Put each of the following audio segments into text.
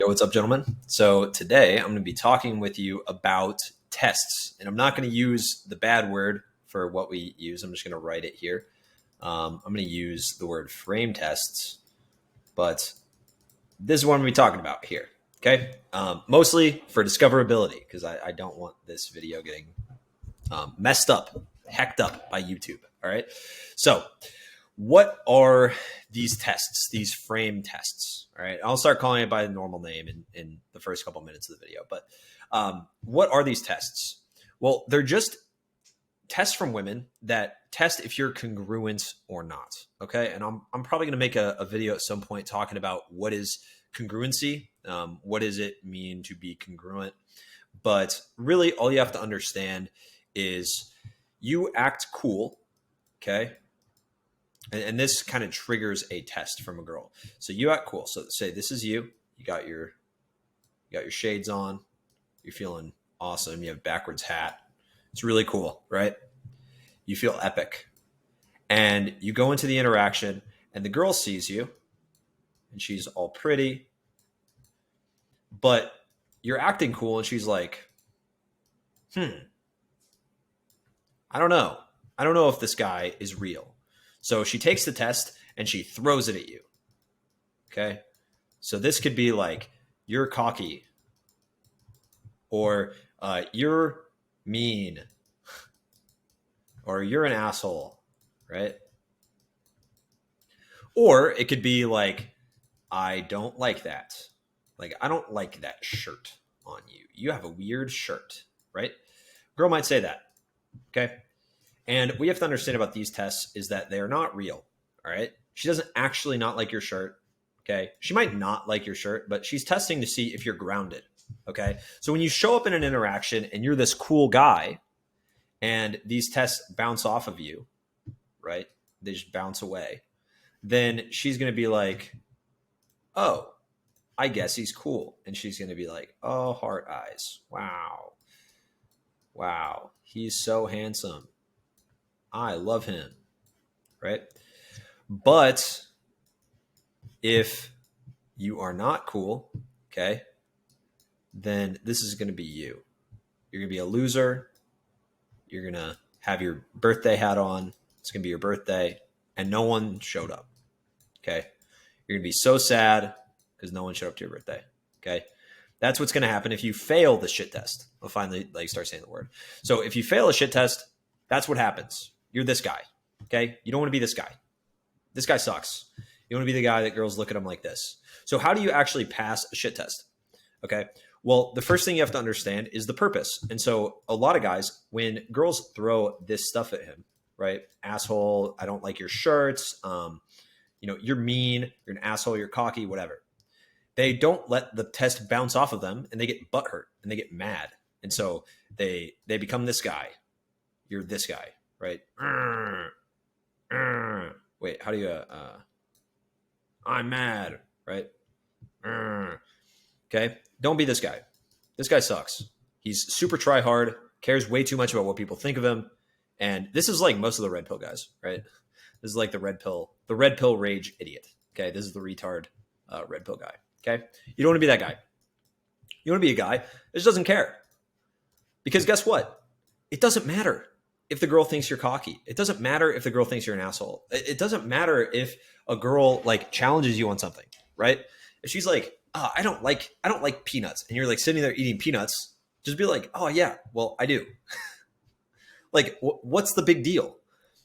what's up, gentlemen? So today I'm going to be talking with you about tests, and I'm not going to use the bad word for what we use. I'm just going to write it here. I'm going to use the word frame tests, but this is what I'm going to be talking about here. Okay, mostly for discoverability because I don't want this video getting messed up, hacked up by YouTube. All right, so what are these tests, these frame tests? All right, I'll start calling it by the normal name in the first couple minutes of the video. But what are these tests? Well, they're just tests from women that test if you're congruent or not. Okay, and I'm probably going to make a video at some point talking about what is congruency, what does it mean to be congruent. But really, all you have to understand is you act cool. Okay. And this kind of triggers a test from a girl. So you act cool. So say this is you. You got your shades on. You're feeling awesome. You have a backwards hat. It's really cool, right? You feel epic. And you go into the interaction and the girl sees you and she's all pretty. But you're acting cool and she's like, I don't know. I don't know if this guy is real. So she takes the test and she throws it at you. Okay. So this could be like, you're cocky, or you're mean, or you're an asshole, right? Or it could be like, I don't like that. Like, I don't like that shirt on you. You have a weird shirt, right? Girl might say that. Okay. And we have to understand about these tests is that they are not real. All right. She doesn't actually not like your shirt. Okay. She might not like your shirt, but she's testing to see if you're grounded. Okay. So when you show up in an interaction and you're this cool guy and these tests bounce off of you, right? They just bounce away. Then she's going to be like, oh, I guess he's cool. And she's going to be like, oh, heart eyes. Wow. Wow. He's so handsome. I love him, right? But if you are not cool, okay, then this is going to be you. You're going to be a loser. You're going to have your birthday hat on. It's going to be your birthday, and no one showed up, okay? You're going to be so sad because no one showed up to your birthday, okay? That's what's going to happen if you fail the shit test. I'll finally start saying the word. So if you fail a shit test, that's what happens. You're this guy, okay? You don't want to be this guy. This guy sucks. You want to be the guy that girls look at him like this. So how do you actually pass a shit test? Okay. Well, the first thing you have to understand is the purpose. And so a lot of guys, when girls throw this stuff at him, right? Asshole, I don't like your shirts. You're mean, you're an asshole, you're cocky, whatever. They don't let the test bounce off of them and they get butthurt and they get mad. And so they become this guy. You're this guy. Right? Wait, how do you, I'm mad, right? Okay. Don't be this guy. This guy sucks. He's super try hard, cares way too much about what people think of him. And this is like most of the red pill guys, right? This is like the red pill rage idiot. Okay. This is the retard red pill guy. Okay. You don't want to be that guy. You want to be a guy that just doesn't care. Because guess what? It doesn't matter if the girl thinks you're cocky. It doesn't matter if the girl thinks you're an asshole. It doesn't matter if a girl like challenges you on something, right? If she's like, oh, I don't like peanuts, and you're like sitting there eating peanuts, just be like, oh yeah, well I do. Like, what's the big deal?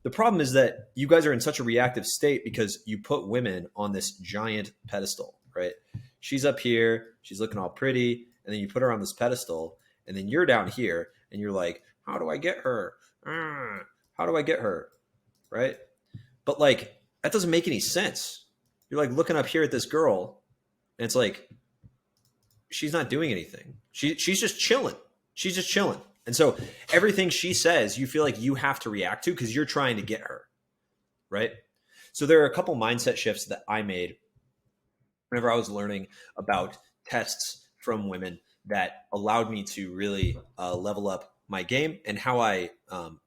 The problem is that you guys are in such a reactive state because you put women on this giant pedestal, right? She's up here, she's looking all pretty, and then you put her on this pedestal, and then you're down here, and you're like, how do I get her? How do I get her? Right? But like, that doesn't make any sense. You're like looking up here at this girl and it's like, she's not doing anything. She's just chilling. She's just chilling. And so everything she says, you feel like you have to react to because you're trying to get her. Right? So there are a couple mindset shifts that I made whenever I was learning about tests from women that allowed me to really level up my game and how I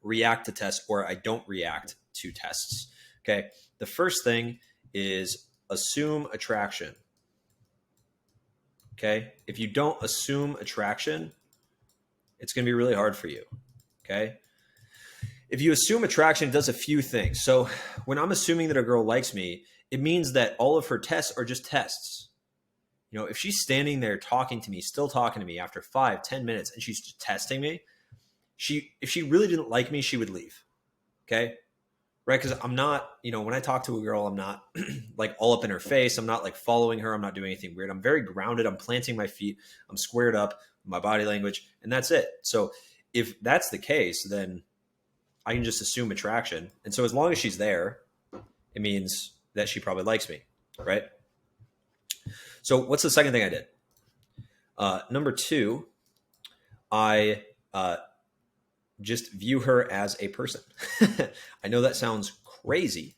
react to tests or I don't react to tests. Okay. The first thing is assume attraction. Okay. If you don't assume attraction, it's going to be really hard for you. Okay. If you assume attraction, it does a few things. So when I'm assuming that a girl likes me, it means that all of her tests are just tests. You know, if she's standing there talking to me, still talking to me after 5-10 minutes, and she's just testing me, if she really didn't like me, she would leave. Okay. Right. Because I'm not, when I talk to a girl, I'm not like all up in her face. I'm not like following her. I'm not doing anything weird. I'm very grounded. I'm planting my feet. I'm squared up, my body language, and that's it. So if that's the case, then I can just assume attraction. And so as long as she's there, it means that she probably likes me. Right. So what's the second thing I did? Number two, I just view her as a person. I know that sounds crazy,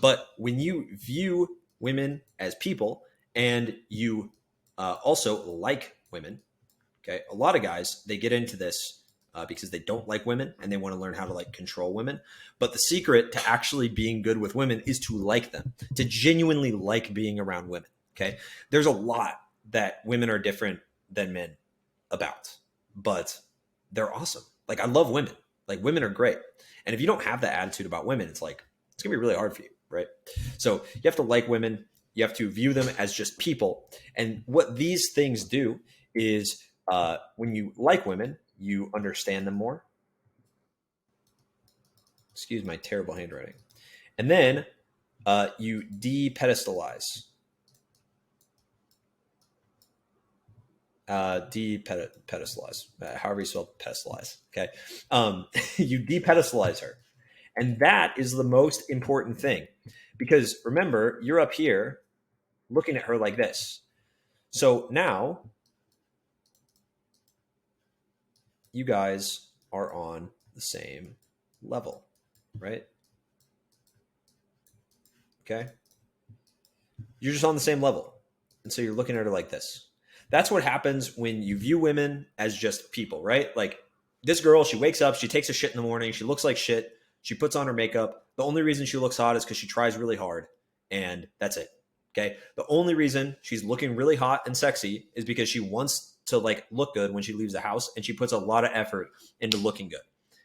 but when you view women as people and you also like women, okay, a lot of guys, they get into this because they don't like women and they want to learn how to like control women. But the secret to actually being good with women is to like them, to genuinely like being around women. Okay. There's a lot that women are different than men about, but they're awesome. Like I love women. Like women are great. And if you don't have that attitude about women, it's like, it's going to be really hard for you. Right. So you have to like women. You have to view them as just people. And what these things do is when you like women, you understand them more. Excuse my terrible handwriting. And then you de-pedestalize. De-pedestalize, however you spell pedestalize. Okay. You de-pedestalize her. And that is the most important thing. Because remember, you're up here looking at her like this. So now you guys are on the same level, right? Okay. You're just on the same level. And so you're looking at her like this. That's what happens when you view women as just people, right? Like this girl, she wakes up, she takes a shit in the morning, she looks like shit, she puts on her makeup. The only reason she looks hot is because she tries really hard. And that's it. Okay. The only reason she's looking really hot and sexy is because she wants to like look good when she leaves the house and she puts a lot of effort into looking good.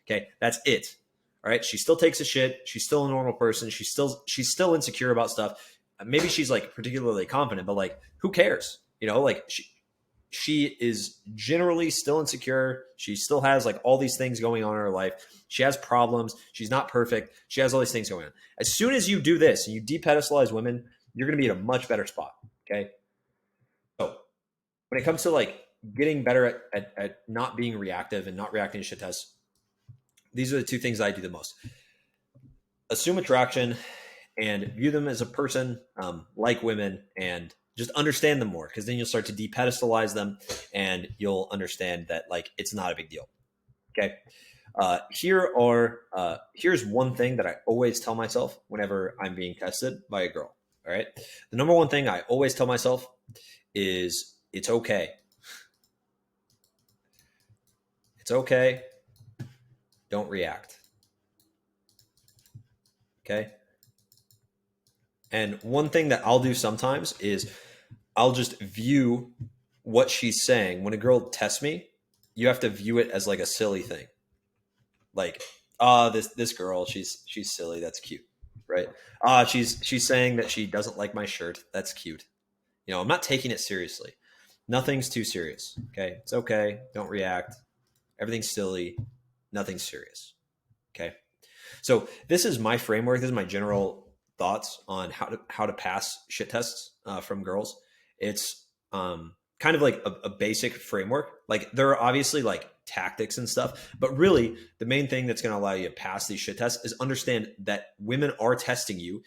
Okay. That's it. All right. She still takes a shit. She's still a normal person. She's still insecure about stuff. Maybe she's like particularly confident, but like who cares? Like she is generally still insecure. She still has like all these things going on in her life. She has problems. She's not perfect. She has all these things going on. As soon as you do this and you de-pedestalize women, you're going to be in a much better spot. Okay. So when it comes to like getting better at not being reactive and not reacting to shit tests, these are the two things I do the most. Assume attraction and view them as a person, like women, and just understand them more, because then you'll start to de-pedestalize them and you'll understand that like it's not a big deal. Okay. Here's one thing that I always tell myself whenever I'm being tested by a girl. All right. The number one thing I always tell myself is it's okay. It's okay. Don't react. Okay. And one thing that I'll do sometimes is I'll just view what she's saying. When a girl tests me, you have to view it as like a silly thing. Like, this girl, she's silly. That's cute, right? She's saying that she doesn't like my shirt. That's cute. I'm not taking it seriously. Nothing's too serious. Okay, it's okay. Don't react. Everything's silly. Nothing's serious. Okay. So this is my framework. This is my general thoughts on how to pass shit tests from girls. It's kind of like a basic framework. Like there are obviously like tactics and stuff, but really the main thing that's going to allow you to pass these shit tests is understand that women are testing you.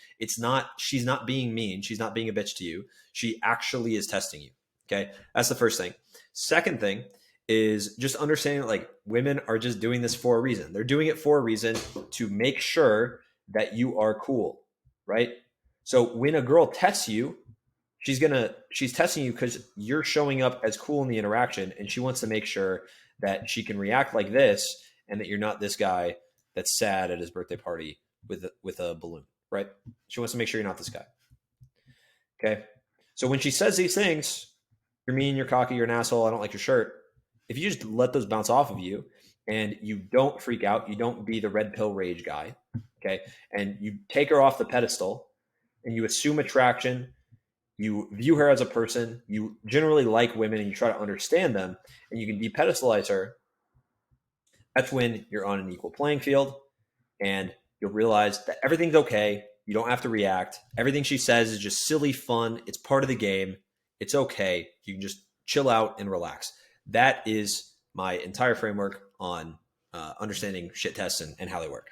She's not being mean. She's not being a bitch to you. She actually is testing you. Okay. That's the first thing. Second thing is just understanding that like women are just doing this for a reason. They're doing it for a reason to make sure that you are cool, right? So when a girl tests you, she's testing you because you're showing up as cool in the interaction, and she wants to make sure that she can react like this and that you're not this guy that's sad at his birthday party with a balloon, right? She wants to make sure you're not this guy. Okay. So when she says these things, you're mean, you're cocky, you're an asshole, I don't like your shirt. If you just let those bounce off of you and you don't freak out, you don't be the red pill rage guy, okay, and you take her off the pedestal and you assume attraction, you view her as a person, you generally like women and you try to understand them, and you can depedestalize her, that's when you're on an equal playing field and you'll realize that everything's okay. You don't have to react. Everything she says is just silly fun. It's part of the game. It's okay. You can just chill out and relax. That is my entire framework on understanding shit tests and how they work.